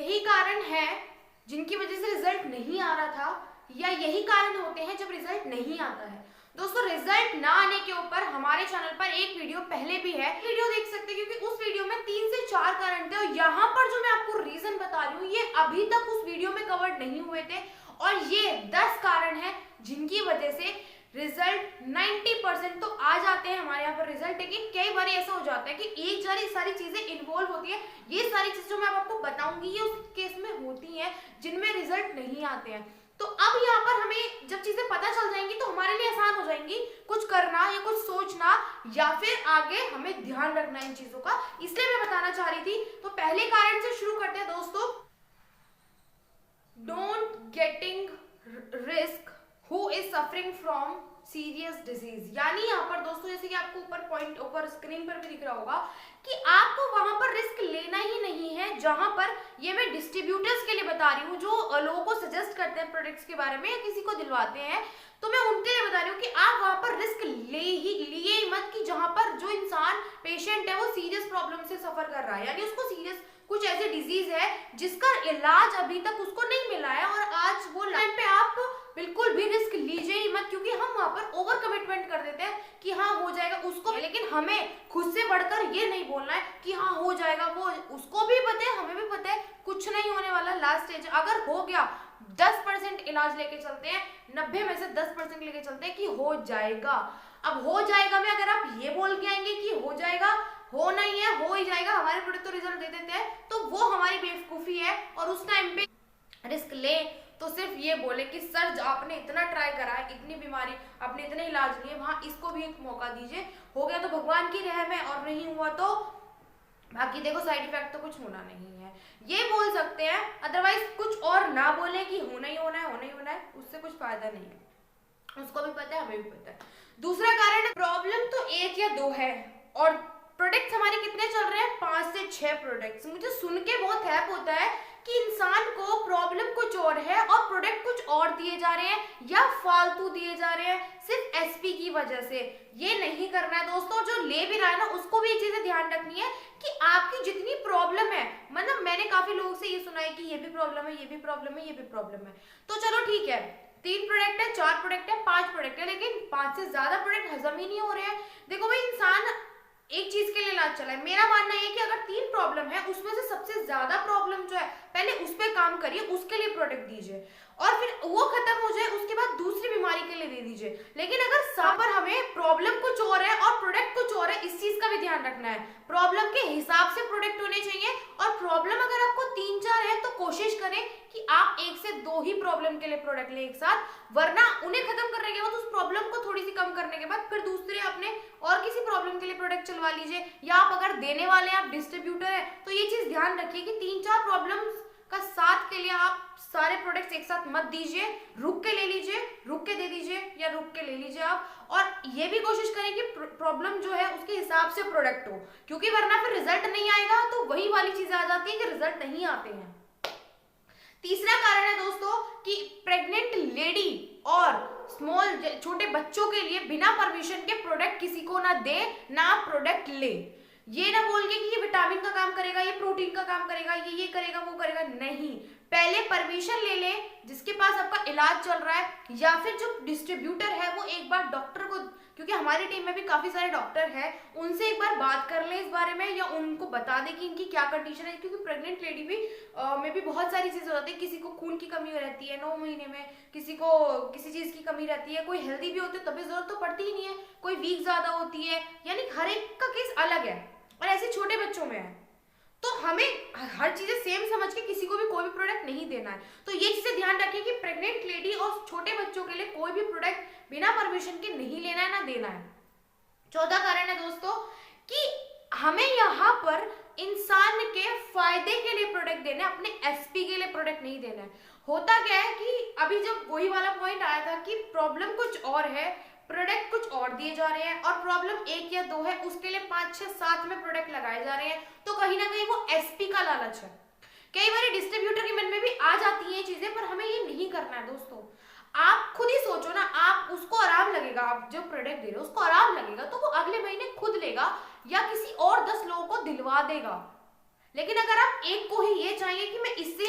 यही कारण है जिनकी वजह से रिजल्ट नहीं आ रहा था, या यही कारण होते हैं जब रिजल्ट नहीं आता है। दोस्तों, रिजल्ट ना आने के ऊपर हमारे चैनल पर एक वीडियो पहले भी है, वीडियो देख सकते हैं, क्योंकि उस वीडियो में 3 से 4 कारण थे और यहाँ पर जो मैं आपको रीजन बता रही हूँ ये अभी तक उस वीडियो में कवर्ड नहीं हुए थे, और ये 10 कारण है जिनकी वजह से रिजल्ट 90% तो आ जाते हैं हमारे यहाँ पर रिजल्ट, लेकिन कई बार ऐसा हो जाता है कि एक सारी चीजें इन्वॉल्व होती है। ये सारी चीजें जो मैं आपको बताऊंगी ये उस केस में होती हैं जिनमें रिजल्ट नहीं आते हैं। तो अब यहाँ पर हमें जब चीजें पता चल जाएंगी तो हमारे लिए आसान हो जाएंगी कुछ करना या कुछ सोचना, या फिर आगे हमें ध्यान रखना इन चीजों का, इसलिए मैं बताना चाह रही थी। तो पहले कारण से शुरू करते हैं दोस्तों। Don't getting risk who is suffering from serious disease. यानी यहाँ पर दोस्तों, जैसे कि आपको ऊपर पॉइंट ऊपर स्क्रीन पर भी दिख रहा होगा कि आपको वहां पर रिस्क लेना ही नहीं है जहां पर, ये मैं डिस्ट्रीब्यूटर्स के लिए बता रही हूँ जो लोगों को सजेस्ट करते हैं प्रोडक्ट्स के बारे में या किसी को दिलवाते हैं, तो मैं उनके लिए बता रही हूँ कि आप वहां पर रिस्क लिए ही मत कि जहां पर जो इंसान पेशेंट है वो सीरियस प्रॉब्लम से सफर कर रहा है, यानी उसको सीरियस कुछ ऐसे डिजीज है जिसका इलाज अभी तक उसको नहीं मिला है, और आज वो टाइम पे आप बिल्कुल भी रिस्क लीजिए ही मत, क्योंकि हम वहां पर ओवर कमिटमेंट कर देते हैं कि हाँ हो जाएगा उसको, लेकिन हमें खुद से बढ़कर ये नहीं बोलना है कि हाँ हो जाएगा, वो उसको भी पता है हमें भी पता है कुछ नहीं होने वाला, लास्ट स्टेज अगर हो गया 10% इलाज लेके चलते हैं, 90 में से 10% लेके चलते हैं कि हो जाएगा। अब हो जाएगा में अगर आप ये बोल के आएंगे कि हो जाएगा, हो नहीं है, हो ही जाएगा, हमारे प्रोडक्ट तो रिजल्ट दे देते हैं, तो वो हमारी बेवकूफी है। और उस टाइम पे रिस्क ले तो सिर्फ ये बोले कि सर आपने इतना ट्राई करा है, इतनी बीमारी, आपने इतने इलाज लिए, वहां इसको भी एक मौका दीजिए, हो गया तो भगवान की रहम है, और नहीं हुआ तो बाकी देखो साइड इफेक्ट तो कुछ होना नहीं है, ये बोल सकते हैं। अदरवाइज कुछ और ना बोले कि होना ही होना है, होना ही होना है, उससे कुछ फायदा नहीं है, उसको भी पता है हमें भी पता है। दूसरा कारण, प्रॉब्लम तो 1 या 2 है और प्रोडक्ट्स हमारे कितने चल रहे हैं, 5 से 6 प्रोडक्ट्स। मुझे सुन के बहुत हैप होता है कि इंसान को प्रॉब्लम कुछ और है और प्रोडक्ट कुछ और दिए जा रहे हैं या फालतू दिए जा रहे हैं सिर्फ एसपी की वजह से। ये नहीं करना है दोस्तों, जो ले भी रहा है ना उसको भी ये चीजें ध्यान रखनी है कि आपकी जितनी प्रॉब्लम है, मतलब मैंने काफी लोगों से ये सुना है कि ये भी प्रॉब्लम है, ये भी प्रॉब्लम है, ये भी प्रॉब्लम है, तो चलो ठीक है 3 प्रोडक्ट है, 4 प्रोडक्ट है, 5 प्रोडक्ट है, लेकिन 5 से ज्यादा प्रोडक्ट हजम ही नहीं हो रहे हैं। देखो भाई, इंसान एक चीज के लिए इलाज चला है, मेरा मानना है कि अगर 3 प्रॉब्लम है उसमें से सबसे ज्यादा प्रॉब्लम जो है पहले उस पर काम करिए, उसके लिए प्रोडक्ट दीजिए, और फिर वो खत्म हो जाए उसके बाद दूसरी बीमारी के लिए दे दीजिए। लेकिन अगर यहाँ पर हमें प्रॉब्लम कुछ और है और प्रोडक्ट कुछ और है, इस चीज का भी ध्यान रखना है, प्रॉब्लम के हिसाब से प्रोडक्ट होने चाहिए, और प्रॉब्लम अगर आपको 3-4 है तो कोशिश करें कि आप 1 से 2 ही प्रॉब्लम के लिए प्रोडक्ट लें एक साथ, वरना उन्हें खत्म करने के बाद उस प्रॉब्लम को थोड़ी सी कम करने के बाद फिर दूसरे अपने और किसी प्रॉब्लम के लिए प्रोडक्ट चलवा लीजिए। या आप अगर देने वाले हैं, आप डिस्ट्रीब्यूटर है, तो ये चीज ध्यान रखिए कि 3-4 प्रॉब्लम्स का साथ के लिए आप सारे प्रोडक्ट्स एक साथ मत दीजिए, रुक के ले लीजिए, रुक के दे दीजिए या रुक के ले लीजिए आप, और ये भी कोशिश करें कि प्रॉब्लम जो है उसके हिसाब से प्रोडक्ट हो, क्योंकि वरना फिर रिजल्ट नहीं आएगा, तो वही वाली चीजें आ जाती है कि रिजल्ट नहीं आते हैं। तीसरा कारण है दोस्तों कि प्रेग्नेंट लेडी और स्मॉल छोटे बच्चों के लिए बिना परमिशन के प्रोडक्ट किसी को ना दे, ना प्रोडक्ट ले। ये ना बोल के कि ये विटामिन का काम करेगा, ये प्रोटीन का काम करेगा, ये करेगा, वो करेगा, नहीं, पहले परमिशन ले ले जिसके पास आपका इलाज चल रहा है, या फिर जो डिस्ट्रीब्यूटर है वो एक बार डॉक्टर को, क्योंकि हमारी टीम में भी काफी सारे डॉक्टर हैं, उनसे एक बार बात कर ले इस बारे में, या उनको बता दे कि इनकी क्या कंडीशन है, क्योंकि प्रेग्नेंट लेडी भी में भी बहुत सारी चीजें हो जाती है, किसी को खून की कमी रहती है 9 महीने में, किसी को किसी चीज की कमी रहती है, कोई हेल्दी भी होते है तभी जरूरत तो पड़ती ही नहीं है, कोई वीक ज्यादा होती है, यानी हर एक का केस अलग है, और ऐसे छोटे बच्चों में है, तो हमें हर चीजें सेम समझ के किसी को भी कोई भी प्रोडक्ट नहीं देना है। तो ये चीजें ध्यान रखिए कि प्रेग्नेंट लेडी और छोटे बच्चों के लिए कोई भी प्रोडक्ट बिना परमिशन के नहीं लेना है, ना देना है। चौथा कारण है दोस्तों कि हमें यहाँ पर इंसान के फायदे के लिए प्रोडक्ट देना है, अपने एसपी के लिए प्रोडक्ट नहीं देना है। होता क्या है कि अभी जब वही वाला पॉइंट आया था कि प्रॉब्लम कुछ और है, प्रोडक्ट कुछ और दिए जा रहे हैं, और प्रॉब्लम 1 या 2 है उसके लिए 5-6-7 में प्रोडक्ट लगाए जा रहे हैं, तो कहीं ना कहीं वो एसपी का लालच है। कई बार डिस्ट्रीब्यूटर के मन में भी आ जाती है ये चीजें, पर हमें ये नहीं करना है दोस्तों। आप खुद ही सोचो ना, आप उसको आराम लगेगा, आप जो प्रोडक्ट दे रहे हो उसको आराम लगेगा तो वो अगले महीने खुद लेगा या किसी और 10 लोगों को दिलवा देगा। लेकिन अगर आप एक को ही ये चाहिए कि मैं इससे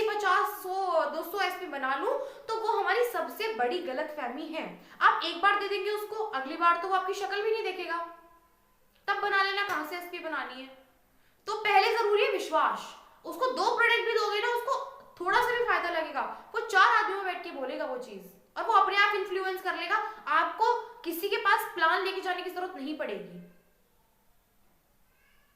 में बना लूं, तो वो हमारी सबसे बड़ी गलतफहमी है। आप एक बार दे देंगे उसको, अगली बार तो वो आपकी शक्ल भी नहीं देखेगा, तब बना लेना कहां से एसपी बनानी है। तो पहले जरूरी है विश्वास। उसको 2 प्रोडक्ट भी दोगे ना, उसको थोड़ा सा भी फायदा लगेगा, वो 4 आदमियों में बैठ के बोलेगा वो चीज, और वो अपने आप इन्फ्लुएंस कर लेगा। आपको किसी के पास प्लान लेके जाने की जरूरत नहीं पड़ेगी।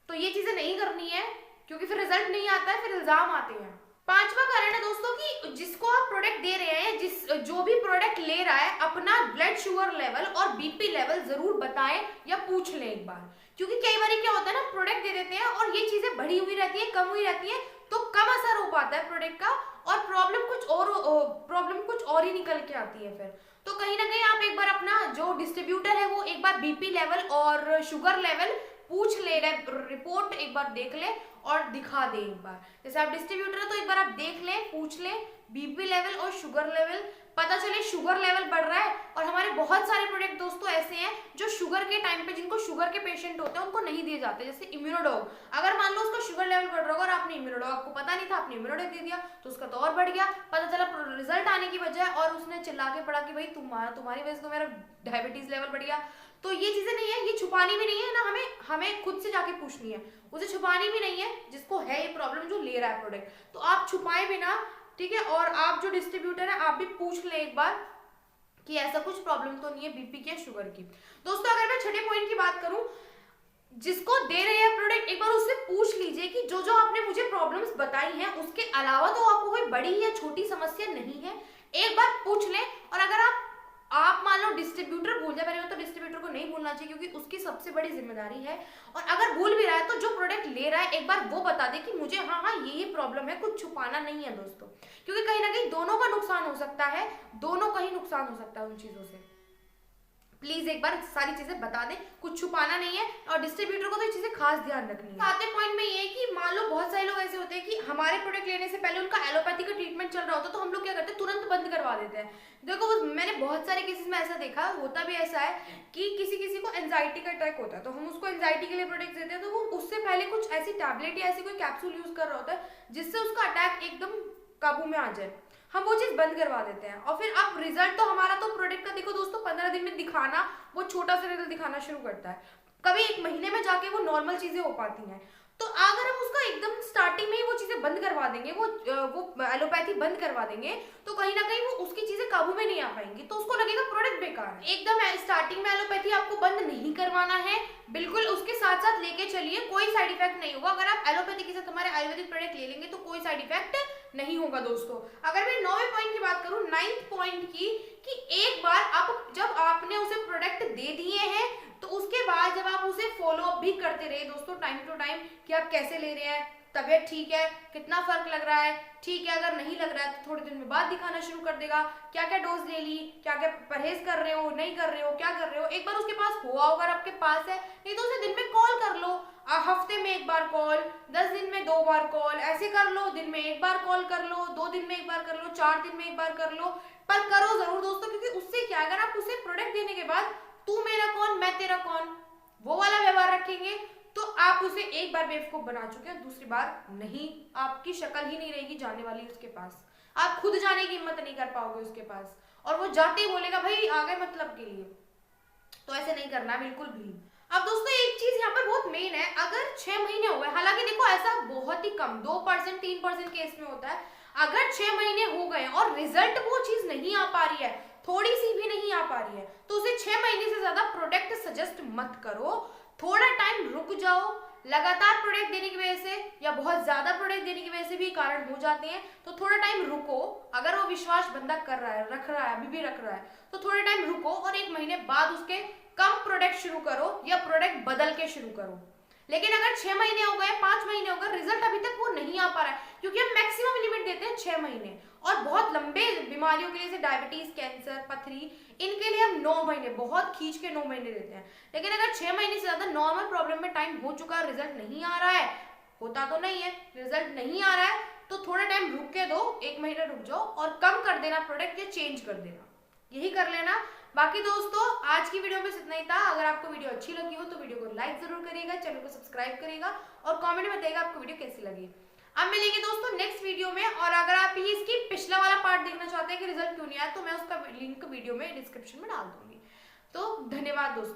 तो ये चीजें नहीं करनी है, क्योंकि फिर रिजल्ट नहीं आता है, फिर इल्जाम आते हैं। 5वां कारण है दोस्तों कि जिसको आप प्रोडक्ट दे रहे हैं, जो भी प्रोडक्ट ले रहा है, अपना ब्लड शुगर लेवल और बीपी लेवल जरूर बताएं या पूछ लें एक बार। क्योंकि कई बार क्या होता है ना, प्रोडक्ट दे देते हैं और ये चीजें बढ़ी हुई रहती है, कम हुई रहती है, तो कम असर हो पाता है प्रोडक्ट का, और प्रॉब्लम कुछ और ही निकल के आती है फिर। तो कहीं ना कहीं आप एक बार अपना जो डिस्ट्रीब्यूटर है वो एक बार बीपी लेवल और शुगर लेवल पूछ ले, रिपोर्ट एक बार देख ले और दिखा दे एक बार। जैसे आप डिस्ट्रीब्यूटर है तो एक बार आप देख ले, पूछ ले बीपी लेवल और शुगर लेवल, पता चले शुगर लेवल बढ़ रहा है। और हमारे बहुत सारे प्रोडक्ट दोस्तों ऐसे हैं जो शुगर के टाइम पे, जिनको शुगर के पेशेंट होते हैं उनको नहीं दिए जाते, जैसे इम्यूनोडॉग। अगर मान लो उसका शुगर लेवल बढ़ रहा होगा और आपने इम्यूनोडॉग, आपको पता नहीं था, आपने इम्यूनोडॉग दे दिया तो उसका तो और बढ़ गया, पता चला रिजल्ट आने की बजाय और उसने चिल्ला के पड़ा कि भाई तुम्हारी वजह से तो मेरा डायबिटीज लेवल बढ़ गया। तो ये चीजें नहीं है, ये छुपानी भी नहीं है ना, हमें खुद से जाके पूछनी है, उसे छुपानी भी नहीं है। जिसको है ये प्रॉब्लम, जो ले रहा है प्रोडक्ट, तो आप छुपाए बिना, ठीक है। और आप जो डिस्ट्रीब्यूटर है, आप भी पूछ ले एक बार कि ऐसा कुछ प्रॉब्लम तो नहीं है बीपी की या शुगर की। दोस्तों अगर मैं छठे पॉइंट की बात करूं, जिसको दे रहे हैं प्रोडक्ट, एक बार उससे पूछ लीजिए कि जो जो आपने मुझे प्रॉब्लम्स बताई हैं उसके अलावा तो आपको कोई बड़ी या छोटी समस्या नहीं है, एक बार पूछ ले। और अगर आप मान लो डिस्ट्रीब्यूटर भूल जाए, पहले तो डिस्ट्रीब्यूटर को नहीं भूलना चाहिए, क्योंकि उसकी सबसे बड़ी जिम्मेदारी है। और अगर भूल भी रहा है तो जो प्रोडक्ट ले रहा है एक बार वो बता दे कि मुझे हाँ ये प्रॉब्लम है, कुछ छुपाना नहीं है दोस्तों, क्योंकि कहीं ना कहीं दोनों का नुकसान हो सकता है, दोनों का ही नुकसान हो सकता है उन चीजों से। प्लीज एक बार सारी चीजें बता दें, कुछ छुपाना नहीं है, और डिस्ट्रीब्यूटर को तो ये चीजें खास ध्यान रखनी है। सातवें पॉइंट में ये है कि मान लो बहुत सारे लोग ऐसे होते हैं कि हमारे प्रोडक्ट लेने से पहले उनका एलोपैथी का ट्रीटमेंट चल रहा होता है, तो हम लोग क्या करते हैं, तुरंत बंद करवा देते हैं। देखो मैंने बहुत सारे केसेस में ऐसा देखा, होता भी ऐसा है कि किसी को एंजाइटी का अटैक होता है, तो हम उसको एंजाइटी के लिए प्रोडक्ट देते हैं, तो वो उससे पहले कुछ ऐसी टैबलेट या ऐसी कोई कैप्सूल यूज कर रहा होता है जिससे उसका अटैक एकदम काबू में आ जाए, हम वो चीज बंद करवा देते हैं। और फिर अब रिजल्ट तो हमारा तो प्रोडक्ट का देखो दोस्तों 15 दिन में दिखाना, वो छोटा सा रिजल्ट दिखाना शुरू करता है, कभी 1 महीने में जाके वो नॉर्मल चीजें हो पाती हैं। तो अगर हम उसका एकदम स्टार्टिंग में ही वो चीजें बंद करवा देंगे, वो एलोपैथी बंद करवा देंगे, तो कहीं ना कहीं वो उसकी चीजें काबू में नहीं आ पाएंगी, तो उसको लगेगा प्रोडक्ट बेकार है। एकदम स्टार्टिंग में एलोपैथी आपको बंद नहीं करवाना है, बिल्कुल उसके साथ साथ लेके चलिए, कोई साइड इफेक्ट नहीं होगा। अगर आप एलोपैथी के साथ हमारे आयुर्वेदिक प्रोडक्ट ले लेंगे तो कोई साइड इफेक्ट नहीं होगा दोस्तों। अगर मैं 9वें पॉइंट की बात करूं, 9th पॉइंट की, कि एक बार आप जब आपने उसे प्रोडक्ट दे दिए हैं तो उसके बाद जब आप उसे फॉलो अप भी करते रहे दोस्तों टाइम टू टाइम, कि आप कैसे ले रहे हैं, तबियत ठीक है, कितना फर्क लग रहा है, ठीक है, अगर नहीं लग रहा है तो थोड़े दिन में बाद दिखाना शुरू कर देगा, क्या क्या डोज ले ली, क्या क्या परहेज कर रहे हो, नहीं कर रहे हो, क्या कर रहे हो, एक बार उसके पास हुआ, अगर आपके पास है, नहीं तो उसे दिन में कॉल कर लो, हफ्ते में 1 बार कॉल, 10 दिन में 2 बार कॉल, ऐसे कर लो, दिन में 1 बार कॉल कर लो, 2 दिन में 1 बार कर लो, 4 दिन में 1 बार कर लो, पर करो जरूर दोस्तों, क्योंकि उससे क्या, अगर आप उसे प्रोडक्ट देने के बाद तू मेरा कौन मैं तेरा कौन वो वाला व्यवहार रखेंगे तो आप उसे एक बार बेवकूफ बना चुके हैं, दूसरी बार नहीं, आपकी शक्ल ही नहीं रहेगी जाने वाली उसके पास, आप खुद जाने की हिम्मत नहीं कर पाओगे उसके पास, और वो जाते ही बोलेगा भाई आ गए मतलब के लिए। तो ऐसे नहीं करना बिल्कुल भी। अब दोस्तों एक चीज यहाँ पर बहुत मेन है, अगर 6 महीने हो गए, हालांकि देखो ऐसा बहुत ही कम 2% 3% केस में होता है, अगर 6 महीने हो गए और रिजल्ट वो चीज नहीं आ पा रही है, थोड़ी सी भी नहीं आ पा रही है, तो उसे 6 महीने से ज्यादा प्रोडक्ट सजेस्ट मत करो, थोड़ा टाइम रुक जाओ। लगातार प्रोडक्ट देने की वजह से या बहुत ज्यादा प्रोडक्ट देने की वजह से भी कारण हो जाते हैं, तो थोड़ा टाइम रुको। अगर वो विश्वास बंदा कर रहा है, रख रहा है, अभी भी रख रहा है, तो थोड़ा टाइम रुको और 1 महीने बाद उसके कम प्रोडक्ट शुरू करो या प्रोडक्ट बदल के शुरू करो। लेकिन अगर 6 महीने हो गए, 5 महीने हो गए, रिजल्ट अभी तक वो नहीं आ पा रहा है, क्योंकि हम मैक्सिमम लिमिट देते हैं 6 महीने, और बहुत लंबे बीमारियों के लिए जैसे डायबिटीज, कैंसर, पथरी, इनके लिए हम 9 महीने, बहुत खींच के 9 महीने देते हैं। लेकिन अगर 6 महीने से ज्यादा नॉर्मल प्रॉब्लम में टाइम हो चुका है, रिजल्ट नहीं आ रहा है, होता तो नहीं है, रिजल्ट नहीं आ रहा है, तो थोड़ा टाइम रुक के दो, 1 महीना रुक जाओ और कम कर देना प्रोडक्ट या चेंज कर देना, यही कर लेना। बाकी दोस्तों आज की वीडियो में इतना ही था। अगर आपको वीडियो अच्छी लगी हो तो वीडियो को लाइक जरूर करिएगा, चैनल को सब्सक्राइब करिएगा और कमेंट में बताइएगा आपको वीडियो कैसी लगी। अब मिलेंगे दोस्तों नेक्स्ट वीडियो में, और अगर आप ये इसकी पिछला वाला पार्ट पार्ट देखना चाहते हैं कि रिजल्ट क्यों नहीं आया, तो मैं उसका लिंक वीडियो में डिस्क्रिप्शन में डाल दूंगी। तो धन्यवाद दोस्तों।